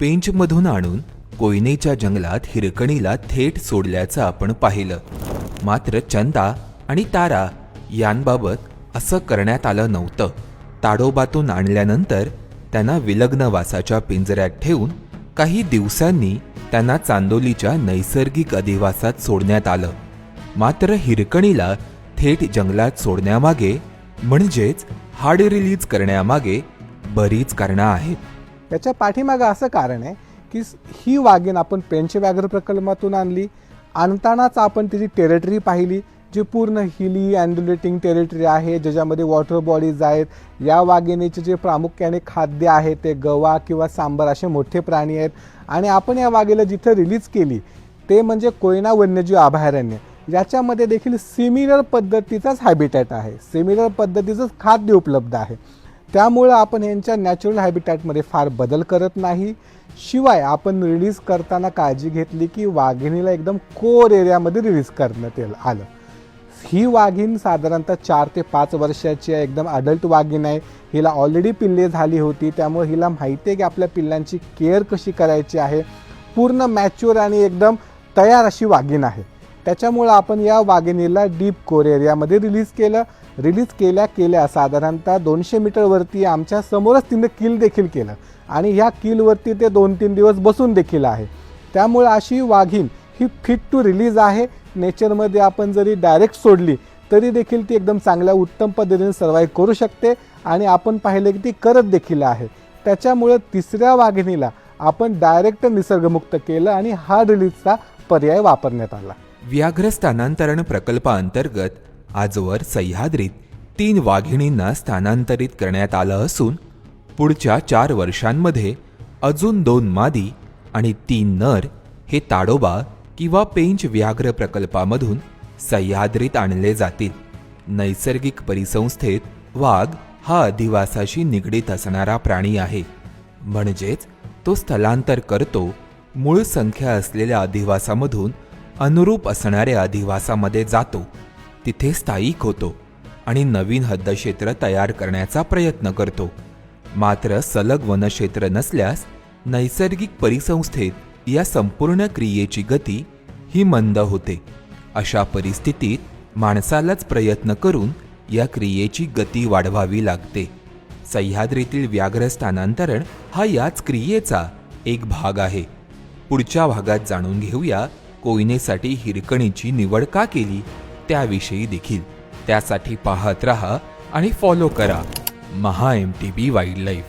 पेंचमधून आणून कोयनेच्या जंगलात हिरकणीला थेट सोडल्याचं आपण पाहिलं. मात्र चंदा आणि तारा यांबाबत असं करण्यात आलं नव्हतं. ताडोबातून आणल्यानंतर त्यांना विलग्न वासाच्या पिंजऱ्यात ठेवून काही दिवसांनी त्यांना चांदोलीच्या नैसर्गिक अधिवासात सोडण्यात आलं. मात्र हिरकणीला थेट जंगलात सोडण्यामागे म्हणजेच हार्ड रिलीज करण्यामागे बरीच कारणं आहेत. त्याच्या पाठीमागं असं कारण आहे की ही वाघीण आपण पेंच व्याघ्र प्रकल्पातून आणली. आणतानाच आपण तिची टेरिटरी पाहिली, जी पूर्ण हिली अँड्युलेटिंग टेरिटरी आहे, ज्याच्यामध्ये वॉटर बॉडीज आहेत. या वाघिणीचे जे प्रामुख्याने खाद्य आहे ते गवा किंवा सांबर असे मोठे प्राणी आहेत. आणि आपण या वाघीला जिथं रिलीज केली ते म्हणजे कोयना वन्यजीव अभयारण्य. याच्यामध्ये देखील सिमिलर पद्धतीचाच हॅबिटॅट आहे, सिमिलर पद्धतीचंच खाद्य उपलब्ध आहे. त्यामुळं आपण यांच्या नॅचरल हॅबिटॅटमध्ये फार बदल करत नाही. शिवाय आपण रिलीज करताना काळजी घेतली की वाघिणीला एकदम कोर एरियामध्ये रिलीज करण्यात आलं. ही वाघीण साधारणतः 4 ते 5 वर्षाची आहे, एकदम अडल्ट वाघीण आहे. हिला ऑलरेडी पिल्ले झाली होती, त्यामुळे हिला माहिती आहे की आपल्या पिल्लांची केअर कशी करायची आहे. पूर्ण मॅच्युअर आणि एकदम तयार अशी वाघीण आहे. त्याच्यामुळं आपण या वाघिणीला डीप कोर एरियामध्ये रिलीज केलं. रिलीज केल्या साधारणतः 200 मीटरवरती आमच्या समोरच तिनं किल देखील केलं आणि ह्या किलवरती ते 2-3 दिवस बसून देखील आहे. त्यामुळे अशी वाघीण ही फिट टू रिलीज आहे. नेचरमध्ये आपण जरी डायरेक्ट सोडली तरी देखील ती एकदम चांगल्या उत्तम पद्धतीने सर्वाईव्ह करू शकते आणि आपण पाहिलं की ती करत देखील आहे. त्याच्यामुळे तिसऱ्या वाघिणीला आपण डायरेक्ट निसर्गमुक्त केलं आणि हा रिलीजचा पर्याय वापरण्यात आला. व्याघ्र स्थानांतरण प्रकल्पाअंतर्गत आजवर सह्याद्रीत 3 वाघिणींना स्थानांतरित करण्यात आलं असून पुढच्या 4 वर्षांमध्ये अजून 2 मादी आणि 3 नर हे ताडोबा किंवा पेंच व्याघ्र प्रकल्पामधून सह्याद्रीत आणले जातील. नैसर्गिक परिसंस्थेत वाघ हा अधिवासाशी निगडीत असणारा प्राणी आहे, म्हणजेच तो स्थलांतर करतो, मूळ संख्या असलेल्या अधिवासामधून अनुरूप असणाऱ्या अधिवासामध्ये जातो, तिथे स्थायिक होतो आणि नवीन हद्दक्षेत्र तयार करण्याचा प्रयत्न करतो. मात्र सलग वनक्षेत्र नसल्यास नैसर्गिक परिसंस्थेत या संपूर्ण क्रियेची गती ही मंद होते. अशा परिस्थितीत माणसालाच प्रयत्न करून या क्रियेची गती वाढवावी लागते. सह्याद्रीतील व्याघ्र स्थानांतरण हा याच क्रियेचा एक भाग आहे. पुढच्या भागात जाणून घेऊया कोयनेसाठी हिरकणीची निवड का केली त्याविषयी देखील. त्यासाठी पाहत रहा आणि फॉलो करा MHA MTB वाईल्डलाईफ.